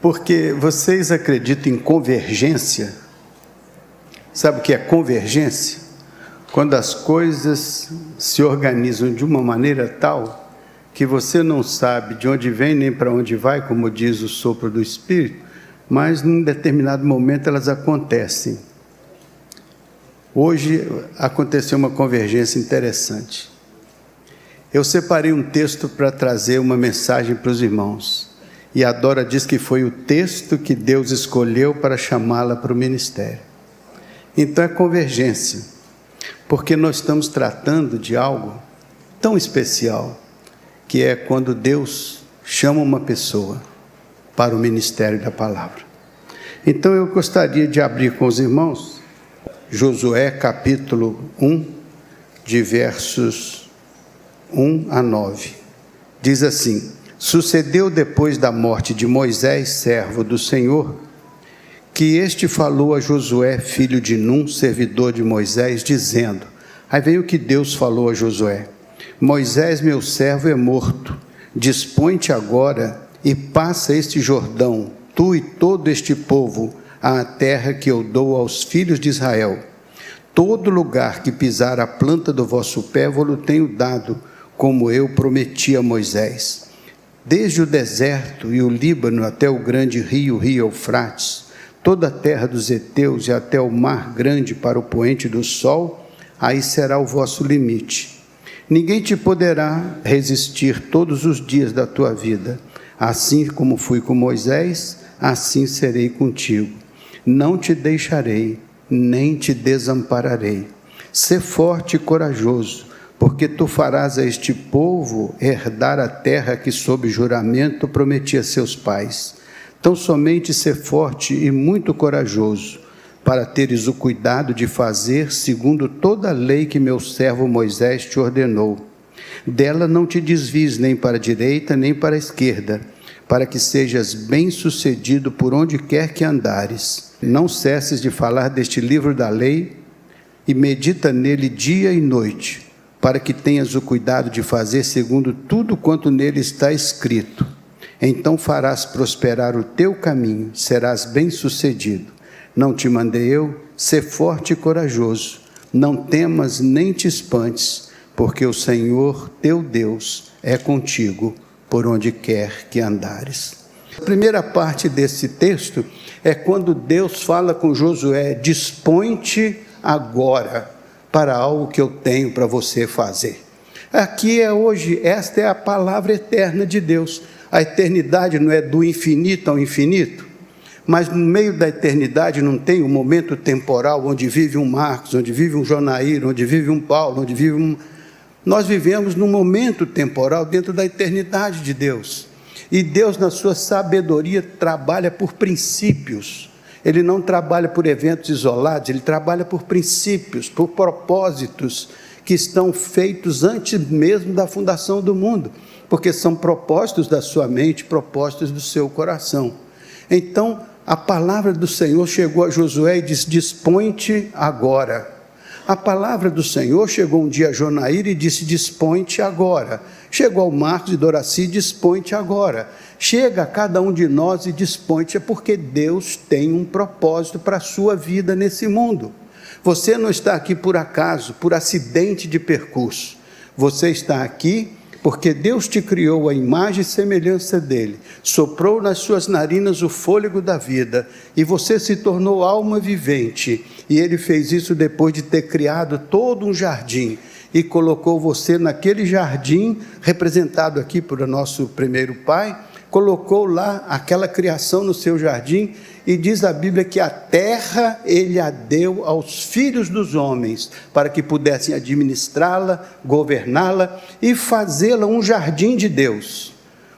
Porque vocês acreditam em convergência? Sabe o que é convergência? Quando as coisas se organizam de uma maneira tal que você não sabe de onde vem nem para onde vai, como diz o sopro do Espírito, mas num determinado momento elas acontecem. Hoje aconteceu uma convergência interessante. Eu separei um texto para trazer uma mensagem para os irmãos. E a Dora diz que foi o texto que Deus escolheu para chamá-la para o ministério. Então é convergência, porque nós estamos tratando de algo tão especial, que é quando Deus chama uma pessoa para o ministério da palavra. Então eu gostaria de abrir com os irmãos Josué capítulo 1, de versos 1 a 9. Diz assim: sucedeu depois da morte de Moisés, servo do Senhor, que este falou a Josué, filho de Num, servidor de Moisés, dizendo, aí vem o que Deus falou a Josué: Moisés, meu servo, é morto, dispõe-te agora e passa este Jordão, tu e todo este povo, à terra que eu dou aos filhos de Israel. Todo lugar que pisar a planta do vosso pé, vou-lo tenho dado, como eu prometi a Moisés. Desde o deserto e o Líbano até o grande rio Eufrates, toda a terra dos heteus e até o mar grande para o poente do sol, aí será o vosso limite. Ninguém te poderá resistir todos os dias da tua vida. Assim como fui com Moisés, assim serei contigo. Não te deixarei, nem te desampararei. Sê forte e corajoso, porque tu farás a este povo herdar a terra que sob juramento prometi a seus pais. Então somente sê forte e muito corajoso, para teres o cuidado de fazer segundo toda a lei que meu servo Moisés te ordenou. Dela não te desvies nem para a direita nem para a esquerda, para que sejas bem-sucedido por onde quer que andares. Não cesses de falar deste livro da lei e medita nele dia e noite, para que tenhas o cuidado de fazer segundo tudo quanto nele está escrito. Então farás prosperar o teu caminho, serás bem-sucedido. Não te mandei eu? Sê forte e corajoso, não temas nem te espantes, porque o Senhor teu Deus é contigo por onde quer que andares. A primeira parte desse texto é quando Deus fala com Josué: dispõe-te agora para algo que eu tenho para você fazer. Aqui é hoje, esta é a palavra eterna de Deus. A eternidade não é do infinito ao infinito, mas no meio da eternidade não tem um momento temporal onde vive um Marcos, onde vive um Jonair, onde vive um Paulo, onde vive um... Nós vivemos num momento temporal dentro da eternidade de Deus. E Deus, na sua sabedoria, trabalha por princípios. Ele não trabalha por eventos isolados, ele trabalha por princípios, por propósitos que estão feitos antes mesmo da fundação do mundo, porque são propósitos da sua mente, propósitos do seu coração. Então, a palavra do Senhor chegou a Josué e disse: dispõe-te agora. A palavra do Senhor chegou um dia a Jonair e disse: dispõe-te agora. Chegou ao Marcos e Doraci: dispõe-te agora. Chega a cada um de nós e dispõe-te, é porque Deus tem um propósito para a sua vida nesse mundo. Você não está aqui por acaso, por acidente de percurso. Você está aqui porque Deus te criou à imagem e semelhança dele, soprou nas suas narinas o fôlego da vida, e você se tornou alma vivente, e ele fez isso depois de ter criado todo um jardim, e colocou você naquele jardim, representado aqui por nosso primeiro pai, colocou lá aquela criação no seu jardim, e diz a Bíblia que a terra ele a deu aos filhos dos homens, para que pudessem administrá-la, governá-la e fazê-la um jardim de Deus.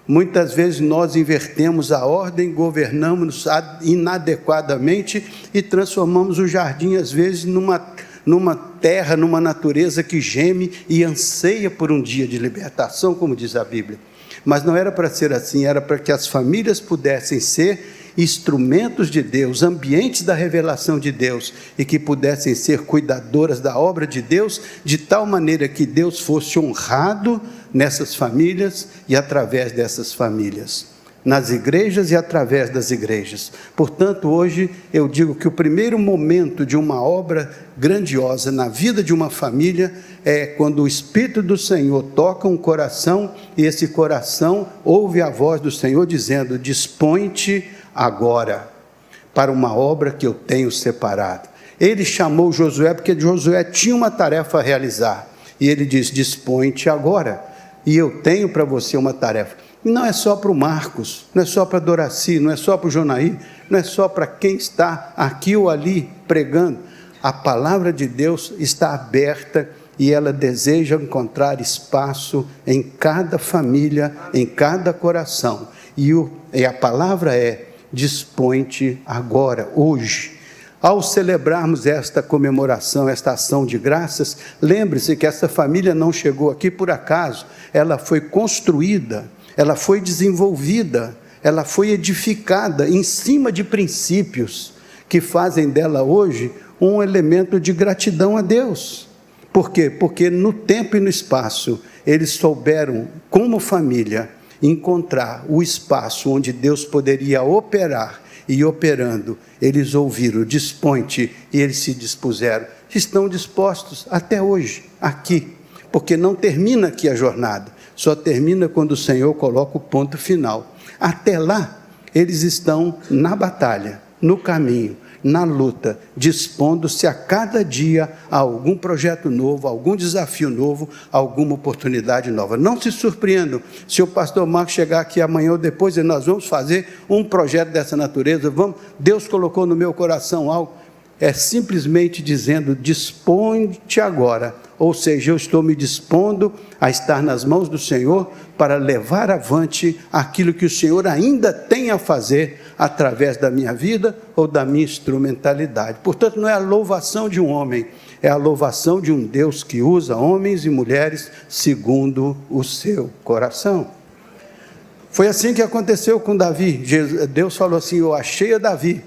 Muitas vezes nós invertemos a ordem, governamos inadequadamente e transformamos o jardim, às vezes, numa terra, numa natureza que geme e anseia por um dia de libertação, como diz a Bíblia. Mas não era para ser assim, era para que as famílias pudessem ser instrumentos de Deus, ambientes da revelação de Deus, e que pudessem ser cuidadoras da obra de Deus, de tal maneira que Deus fosse honrado nessas famílias e através dessas famílias. nas igrejas e através das igrejas. Portanto, hoje eu digo que o primeiro momento de uma obra grandiosa na vida de uma família é quando o Espírito do Senhor toca um coração e esse coração ouve a voz do Senhor dizendo: dispõe-te agora para uma obra que eu tenho separado. Ele chamou Josué porque Josué tinha uma tarefa a realizar e ele diz: dispõe-te agora, e eu tenho para você uma tarefa. E não é só para o Marcos, não é só para a Doraci, não é só para o Jonaí, não é só para quem está aqui ou ali pregando. A palavra de Deus está aberta e ela deseja encontrar espaço em cada família, em cada coração. E a palavra é: dispõe-te agora, hoje. Ao celebrarmos esta comemoração, esta ação de graças, lembre-se que essa família não chegou aqui por acaso, ela foi construída, ela foi desenvolvida, ela foi edificada em cima de princípios que fazem dela hoje um elemento de gratidão a Deus. Por quê? Porque no tempo e no espaço, eles souberam, como família, encontrar o espaço onde Deus poderia operar, e operando, eles ouviram: dispõe-te, e eles se dispuseram. Estão dispostos até hoje, aqui, porque não termina aqui a jornada, só termina quando o Senhor coloca o ponto final. Até lá, eles estão na batalha, no caminho, na luta, dispondo-se a cada dia a algum projeto novo, algum desafio novo, alguma oportunidade nova. Não se surpreendam se o pastor Marcos chegar aqui amanhã ou depois e nós vamos fazer um projeto dessa natureza. Deus colocou no meu coração algo. É simplesmente dizendo: dispõe-te agora. Ou seja, eu estou me dispondo a estar nas mãos do Senhor para levar avante aquilo que o Senhor ainda tem a fazer através da minha vida ou da minha instrumentalidade. Portanto, não é a louvação de um homem, é a louvação de um Deus que usa homens e mulheres segundo o seu coração. Foi assim que aconteceu com Davi. Deus falou assim: eu achei a Davi,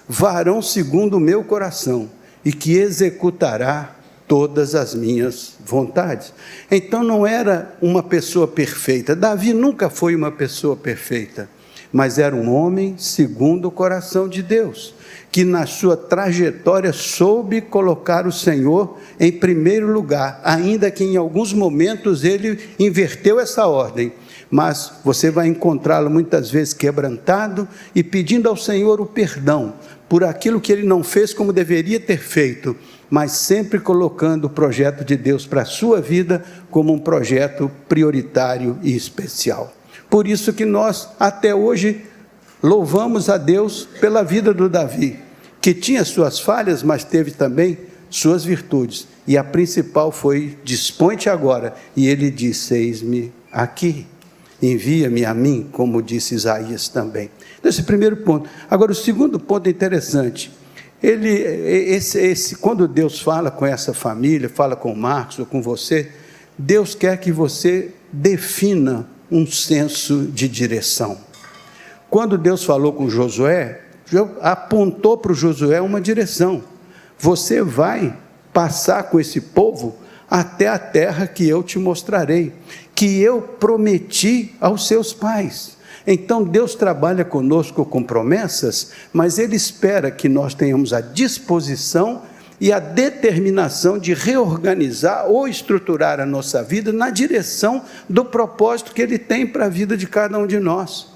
varão segundo o meu coração, e que executará todas as minhas vontades. Então não era uma pessoa perfeita. Davi nunca foi uma pessoa perfeita, mas era um homem segundo o coração de Deus, que na sua trajetória soube colocar o Senhor em primeiro lugar, ainda que em alguns momentos ele inverteu essa ordem. Mas você vai encontrá-lo muitas vezes quebrantado e pedindo ao Senhor o perdão por aquilo que ele não fez como deveria ter feito, mas sempre colocando o projeto de Deus para a sua vida como um projeto prioritário e especial. Por isso que nós até hoje louvamos a Deus pela vida do Davi, que tinha suas falhas, mas teve também suas virtudes, e a principal foi: dispõe-te agora, e ele disse: eis-me aqui, envia-me a mim, como disse Isaías também. Esse primeiro ponto. Agora, o segundo ponto é interessante. Quando Deus fala com essa família, fala com o Marcos ou com você, Deus quer que você defina um senso de direção. Quando Deus falou com Josué, apontou para o Josué uma direção: você vai passar com esse povo até a terra que eu te mostrarei, que eu prometi aos seus pais. Então Deus trabalha conosco com promessas, mas Ele espera que nós tenhamos a disposição e a determinação de reorganizar ou estruturar a nossa vida na direção do propósito que Ele tem para a vida de cada um de nós.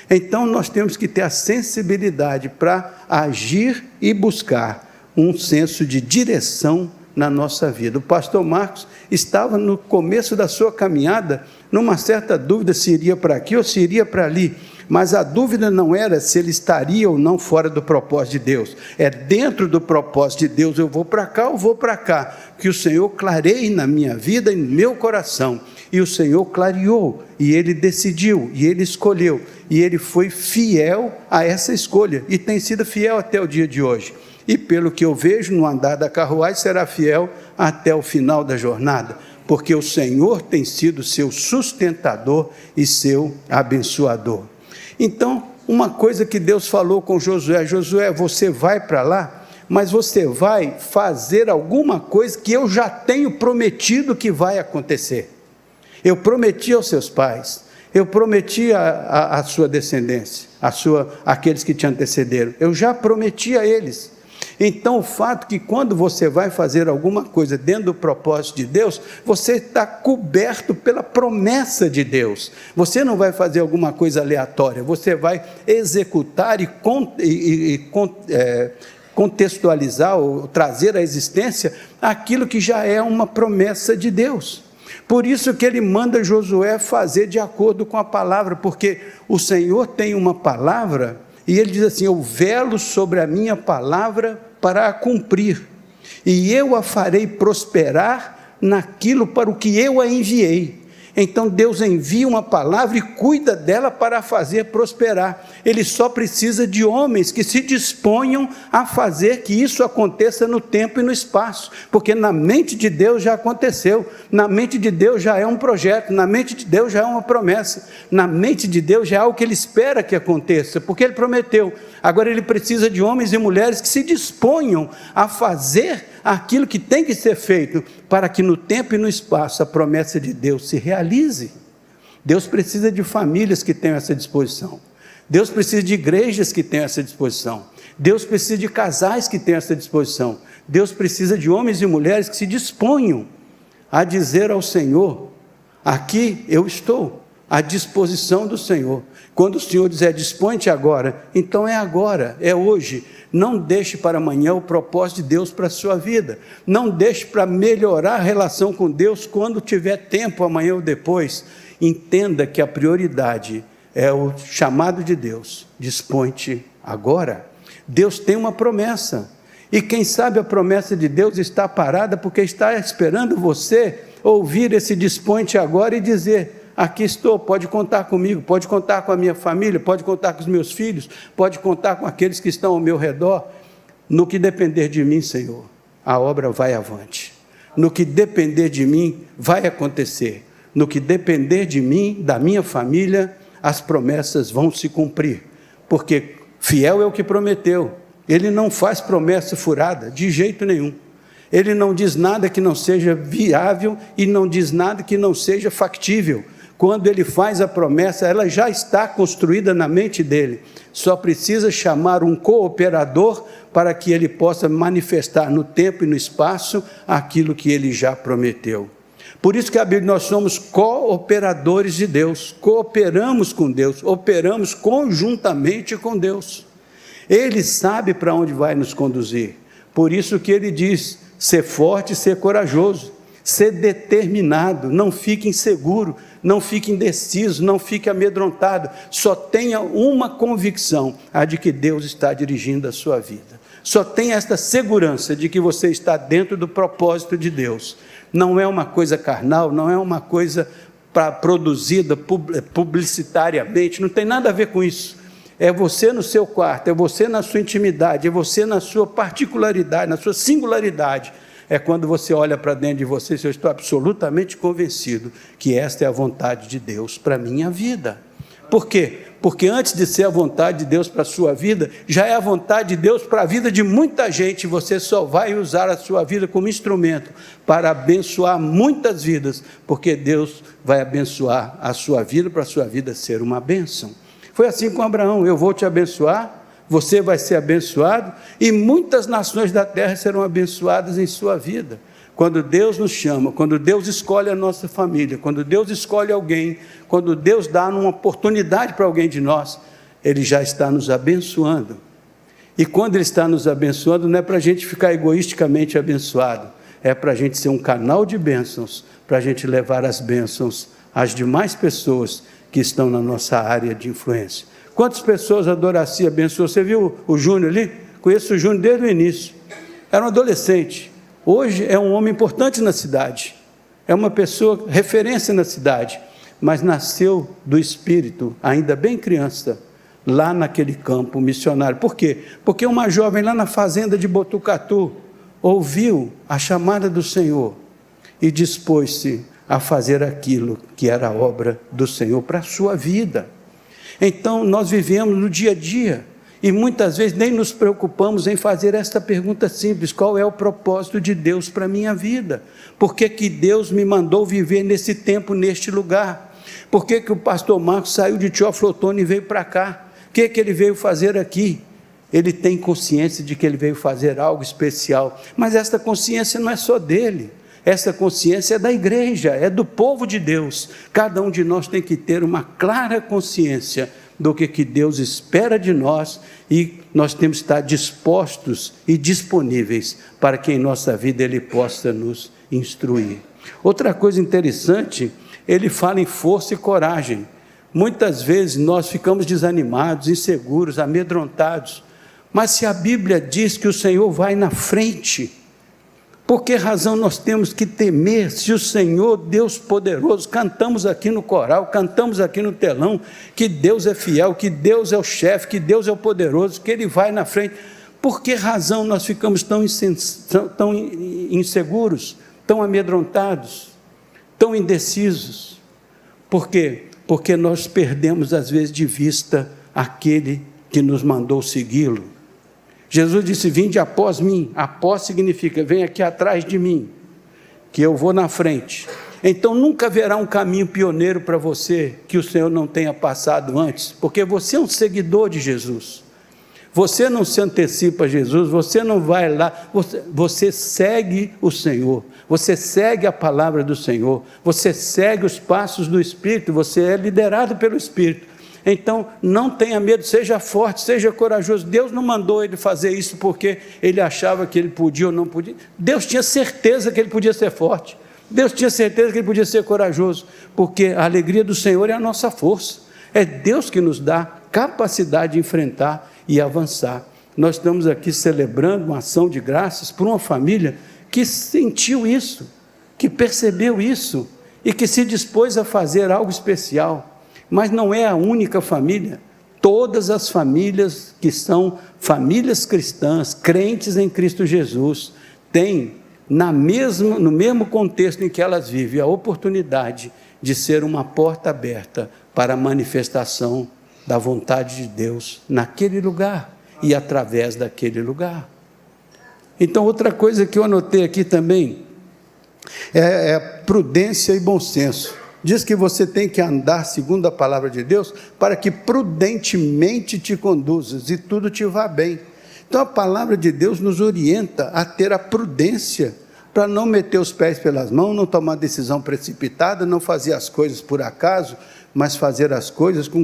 Então nós temos que ter a sensibilidade para agir e buscar um senso de direção na nossa vida. O pastor Marcos estava no começo da sua caminhada, numa certa dúvida se iria para aqui ou se iria para ali, mas a dúvida não era se ele estaria ou não fora do propósito de Deus, é dentro do propósito de Deus: eu vou para cá ou vou para cá, que o Senhor clareie na minha vida e no meu coração. E o Senhor clareou, e ele decidiu, e ele escolheu, e ele foi fiel a essa escolha, e tem sido fiel até o dia de hoje. E pelo que eu vejo no andar da carruagem, será fiel até o final da jornada, porque o Senhor tem sido seu sustentador e seu abençoador. Então, uma coisa que Deus falou com Josué: Josué, você vai para lá, mas você vai fazer alguma coisa que eu já tenho prometido que vai acontecer. Eu prometi aos seus pais, Eu prometi a sua descendência, aqueles que te antecederam. Eu já prometi a eles. Então, o fato que quando você vai fazer alguma coisa dentro do propósito de Deus, você está coberto pela promessa de Deus. Você não vai fazer alguma coisa aleatória, você vai executar e contextualizar ou trazer à existência aquilo que já é uma promessa de Deus. Por isso que ele manda Josué fazer de acordo com a palavra, porque o Senhor tem uma palavra e ele diz assim: eu velo sobre a minha palavra para a cumprir, e eu a farei prosperar naquilo para o que eu a enviei. Então Deus envia uma palavra e cuida dela para a fazer prosperar. Ele só precisa de homens que se disponham a fazer que isso aconteça no tempo e no espaço, porque na mente de Deus já aconteceu, na mente de Deus já é um projeto, na mente de Deus já é uma promessa, na mente de Deus já é algo que Ele espera que aconteça, porque Ele prometeu. Agora Ele precisa de homens e mulheres que se disponham a fazer aquilo que tem que ser feito, para que no tempo e no espaço a promessa de Deus se realize. Deus precisa de famílias que tenham essa disposição, Deus precisa de igrejas que tenham essa disposição, Deus precisa de casais que tenham essa disposição, Deus precisa de homens e mulheres que se disponham a dizer ao Senhor: aqui eu estou, à disposição do Senhor. Quando o Senhor dizer dispõe-te agora, então é agora, é hoje. Não deixe para amanhã o propósito de Deus para a sua vida. Não deixe para melhorar a relação com Deus quando tiver tempo, amanhã ou depois. Entenda que a prioridade é o chamado de Deus. Dispõe-te agora. Deus tem uma promessa. E quem sabe a promessa de Deus está parada porque está esperando você ouvir esse dispõe-te agora e dizer: aqui estou, pode contar comigo, pode contar com a minha família, pode contar com os meus filhos, pode contar com aqueles que estão ao meu redor. No que depender de mim, Senhor, a obra vai avante. No que depender de mim, vai acontecer. No que depender de mim, da minha família, as promessas vão se cumprir. Porque fiel é o que prometeu. Ele não faz promessa furada, de jeito nenhum. Ele não diz nada que não seja viável e não diz nada que não seja factível. Quando ele faz a promessa, ela já está construída na mente dele. Só precisa chamar um cooperador para que ele possa manifestar no tempo e no espaço aquilo que ele já prometeu. Por isso que a Bíblia, nós somos cooperadores de Deus, cooperamos com Deus, operamos conjuntamente com Deus. Ele sabe para onde vai nos conduzir. Por isso que ele diz: ser forte, ser corajoso, ser determinado, não fique inseguro, não fique indeciso, não fique amedrontado, só tenha uma convicção, a de que Deus está dirigindo a sua vida. Só tenha esta segurança de que você está dentro do propósito de Deus. Não é uma coisa carnal, não é uma coisa produzida publicitariamente, não tem nada a ver com isso. É você no seu quarto, é você na sua intimidade, é você na sua particularidade, na sua singularidade. É quando você olha para dentro de você: eu estou absolutamente convencido que esta é a vontade de Deus para a minha vida. Por quê? Porque antes de ser a vontade de Deus para a sua vida, já é a vontade de Deus para a vida de muita gente. Você só vai usar a sua vida como instrumento para abençoar muitas vidas, porque Deus vai abençoar a sua vida para a sua vida ser uma bênção. Foi assim com Abraão: eu vou te abençoar, você vai ser abençoado, e muitas nações da terra serão abençoadas em sua vida. Quando Deus nos chama, quando Deus escolhe a nossa família, quando Deus escolhe alguém, quando Deus dá uma oportunidade para alguém de nós, Ele já está nos abençoando. E quando Ele está nos abençoando, não é para a gente ficar egoisticamente abençoado, é para a gente ser um canal de bênçãos, para a gente levar as bênçãos às demais pessoas que estão na nossa área de influência. Quantas pessoas a Doraci abençoou? Você viu o Júnior ali? Conheço o Júnior desde o início. Era um adolescente. Hoje é um homem importante na cidade. É uma pessoa referência na cidade. Mas nasceu do Espírito, ainda bem criança, lá naquele campo missionário. Por quê? Porque uma jovem lá na fazenda de Botucatu ouviu a chamada do Senhor e dispôs-se a fazer aquilo que era a obra do Senhor para a sua vida. Então, nós vivemos no dia a dia, e muitas vezes nem nos preocupamos em fazer esta pergunta simples: qual é o propósito de Deus para a minha vida? Por que que Deus me mandou viver nesse tempo, neste lugar? Por que o pastor Marcos saiu de Teoflotone e veio para cá? O que ele veio fazer aqui? Ele tem consciência de que ele veio fazer algo especial, mas esta consciência não é só dele, essa consciência é da igreja, é do povo de Deus. Cada um de nós tem que ter uma clara consciência do que Deus espera de nós, e nós temos que estar dispostos e disponíveis para que em nossa vida Ele possa nos instruir. Outra coisa interessante, ele fala em força e coragem. Muitas vezes nós ficamos desanimados, inseguros, amedrontados, mas se a Bíblia diz que o Senhor vai na frente, por que razão nós temos que temer, se o Senhor, Deus poderoso, cantamos aqui no coral, cantamos aqui no telão, que Deus é fiel, que Deus é o chefe, que Deus é o poderoso, que Ele vai na frente? Por que razão nós ficamos tão inseguros, tão amedrontados, tão indecisos? Por quê? Porque nós perdemos às vezes de vista aquele que nos mandou segui-lo. Jesus disse: vinde após mim. Após significa, vem aqui atrás de mim, que eu vou na frente. Então nunca haverá um caminho pioneiro para você que o Senhor não tenha passado antes, porque você é um seguidor de Jesus. Você não se antecipa a Jesus, você não vai lá, você segue o Senhor, você segue a palavra do Senhor, você segue os passos do Espírito, você é liderado pelo Espírito. Então, não tenha medo, seja forte, seja corajoso. Deus não mandou ele fazer isso porque ele achava que ele podia ou não podia. Deus tinha certeza que ele podia ser forte. Deus tinha certeza que ele podia ser corajoso, porque a alegria do Senhor é a nossa força. É Deus que nos dá capacidade de enfrentar e avançar. Nós estamos aqui celebrando uma ação de graças por uma família que sentiu isso, que percebeu isso e que se dispôs a fazer algo especial. Mas não é a única família. Todas as famílias que são famílias cristãs, crentes em Cristo Jesus, têm no mesmo contexto em que elas vivem, a oportunidade de ser uma porta aberta para a manifestação da vontade de Deus naquele lugar e através daquele lugar. Então, outra coisa que eu anotei aqui também é prudência e bom senso. Diz que você tem que andar segundo a palavra de Deus para que prudentemente te conduzas e tudo te vá bem. Então a palavra de Deus nos orienta a ter a prudência para não meter os pés pelas mãos, não tomar decisão precipitada, não fazer as coisas por acaso, mas fazer as coisas com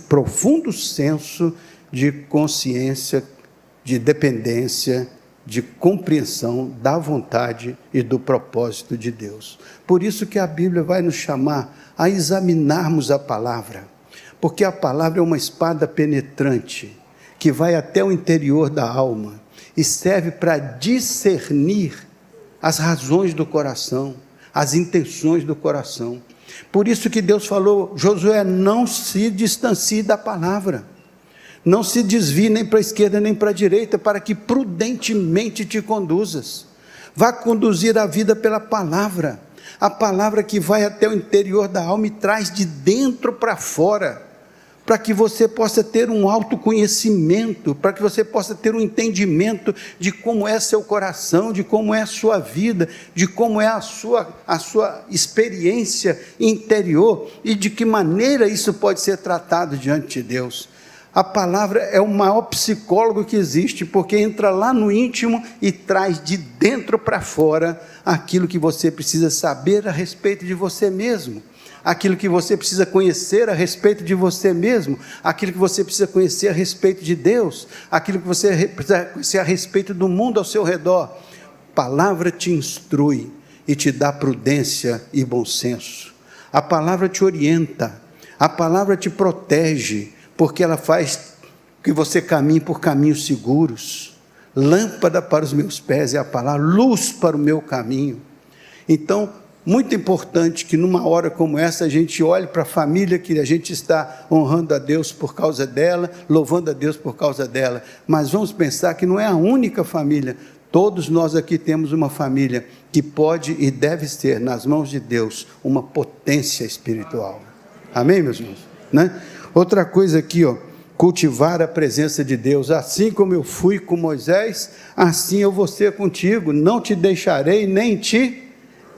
profundo senso de consciência, de dependência, de compreensão da vontade e do propósito de Deus. Por isso que a Bíblia vai nos chamar a examinarmos a palavra, porque a palavra é uma espada penetrante, que vai até o interior da alma, e serve para discernir as razões do coração, as intenções do coração. Por isso que Deus falou: Josué, não se distancie da palavra, não se desvie nem para a esquerda nem para a direita, para que prudentemente te conduzas. Vá conduzir a vida pela palavra, a palavra que vai até o interior da alma e traz de dentro para fora, para que você possa ter um autoconhecimento, para que você possa ter um entendimento de como é seu coração, de como é a sua vida, de como é a sua experiência interior e de que maneira isso pode ser tratado diante de Deus. A palavra é o maior psicólogo que existe, porque entra lá no íntimo e traz de dentro para fora aquilo que você precisa saber a respeito de você mesmo, aquilo que você precisa conhecer a respeito de você mesmo, aquilo que você precisa conhecer a respeito de Deus, aquilo que você precisa conhecer a respeito do mundo ao seu redor. A palavra te instrui e te dá prudência e bom senso. A palavra te orienta, a palavra te protege, porque ela faz que você caminhe por caminhos seguros. Lâmpada para os meus pés é a palavra, luz para o meu caminho. Então, muito importante que numa hora como essa a gente olhe para a família que a gente está honrando a Deus por causa dela, louvando a Deus por causa dela, mas vamos pensar que não é a única família. Todos nós aqui temos uma família que pode e deve ser, nas mãos de Deus, uma potência espiritual. Amém, meus irmãos? Né? Outra coisa aqui, cultivar a presença de Deus. Assim como eu fui com Moisés, assim eu vou ser contigo, não te deixarei nem te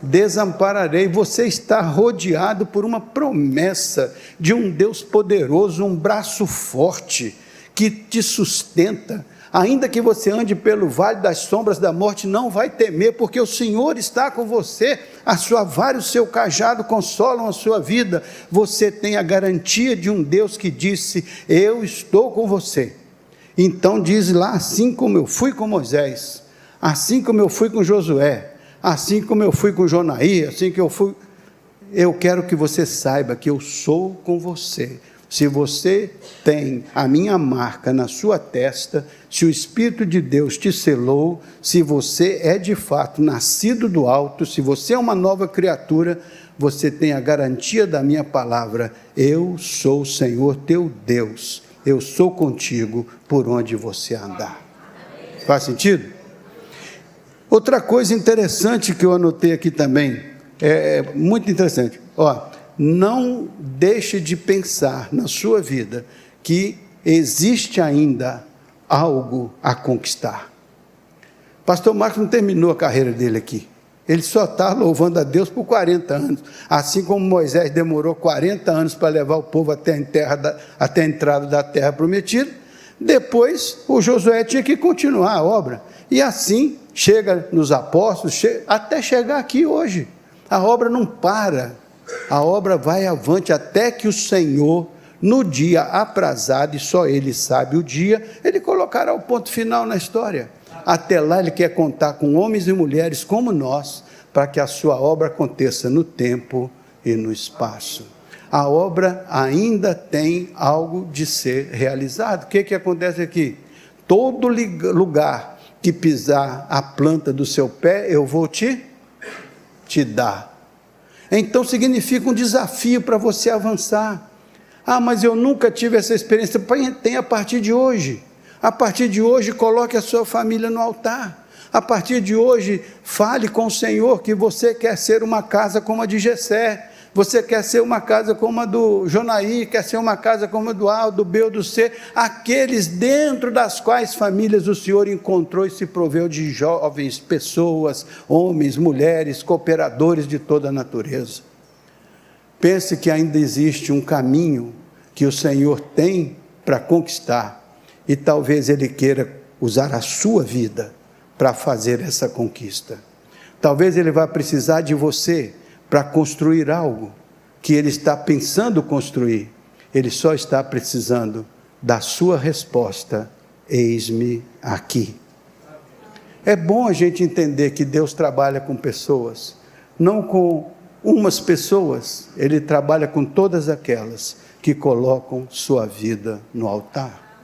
desampararei. Você está rodeado por uma promessa de um Deus poderoso, um braço forte que te sustenta. Ainda que você ande pelo vale das sombras da morte, não vai temer, porque o Senhor está com você. A sua vara e o seu cajado consolam a sua vida. Você tem a garantia de um Deus que disse: eu estou com você. Então diz lá: assim como eu fui com Moisés, assim como eu fui com Josué, assim como eu fui com Jonaí, assim que eu fui, eu quero que você saiba que eu sou com você. Se você tem a minha marca na sua testa, se o Espírito de Deus te selou, se você é de fato nascido do alto, se você é uma nova criatura, você tem a garantia da minha palavra: eu sou o Senhor teu Deus, eu sou contigo por onde você andar. Faz sentido? Outra coisa interessante que eu anotei aqui também, muito interessante, não deixe de pensar na sua vida que existe ainda algo a conquistar. Pastor Marcos não terminou a carreira dele aqui, ele só está louvando a Deus por 40 anos, assim como Moisés demorou 40 anos para levar o povo até a entrada da terra prometida. Depois o Josué tinha que continuar a obra, e assim chega nos apóstolos, até chegar aqui hoje. A obra não para, a obra vai avante até que o Senhor, no dia aprazado, e só Ele sabe o dia, Ele colocará o ponto final na história. Até lá Ele quer contar com homens e mulheres como nós, para que a sua obra aconteça no tempo e no espaço. A obra ainda tem algo de ser realizado. O que acontece aqui? Todo lugar que pisar a planta do seu pé, eu vou te dar. Então significa um desafio para você avançar. Mas eu nunca tive essa experiência. Tem a partir de hoje. A partir de hoje, coloque a sua família no altar. A partir de hoje, fale com o Senhor que você quer ser uma casa como a de Jessé. Você quer ser uma casa como a do Jonaí, quer ser uma casa como a do A, do B ou do C, aqueles dentro das quais famílias o Senhor encontrou e se proveu de jovens, pessoas, homens, mulheres, cooperadores de toda a natureza. Pense que ainda existe um caminho que o Senhor tem para conquistar, e talvez Ele queira usar a sua vida para fazer essa conquista. Talvez Ele vá precisar de você para construir algo que Ele está pensando construir. Ele só está precisando da sua resposta: eis-me aqui. É bom a gente entender que Deus trabalha com pessoas, não com umas pessoas, Ele trabalha com todas aquelas que colocam sua vida no altar,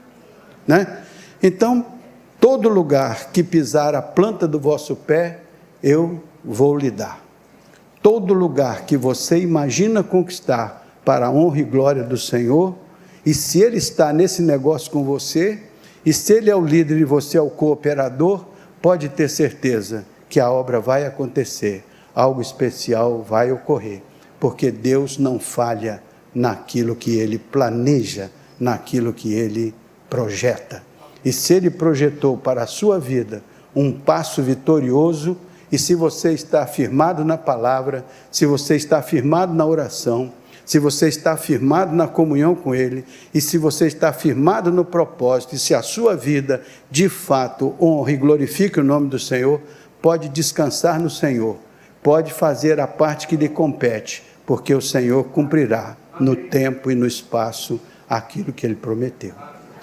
né? Então, todo lugar que pisar a planta do vosso pé, eu vou lhe dar. Todo lugar que você imagina conquistar para a honra e glória do Senhor, e se Ele está nesse negócio com você, e se Ele é o líder e você é o cooperador, pode ter certeza que a obra vai acontecer, algo especial vai ocorrer, porque Deus não falha naquilo que Ele planeja, naquilo que Ele projeta. E se Ele projetou para a sua vida um passo vitorioso, e se você está firmado na palavra, se você está firmado na oração, se você está firmado na comunhão com Ele, e se você está firmado no propósito, e se a sua vida, de fato, honra e glorifica o nome do Senhor, pode descansar no Senhor, pode fazer a parte que lhe compete, porque o Senhor cumprirá no tempo e no espaço aquilo que Ele prometeu.